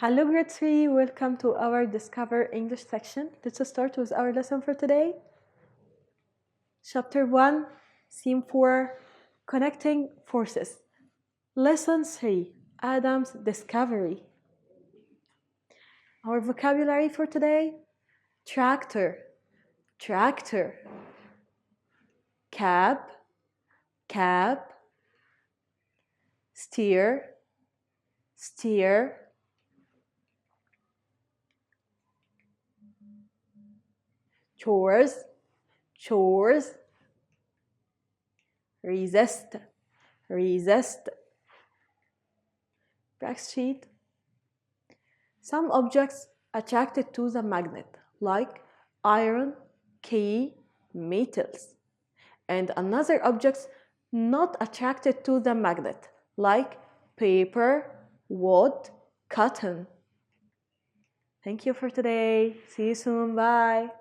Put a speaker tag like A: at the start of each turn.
A: Hello, grade 3. Welcome to our Discover English section. Let's start with our lesson for today. Chapter 1, Theme 4, Connecting Forces. Lesson 3, Adam's Discovery. Our vocabulary for today: tractor, tractor, cab, cab, steer, steer, chores, chores, resist, resist. Practice sheet. Some objects attracted to the magnet, like iron, key, metals, and another objects not attracted to the magnet, like paper, wood, cotton. Thank you for today. See you soon. Bye.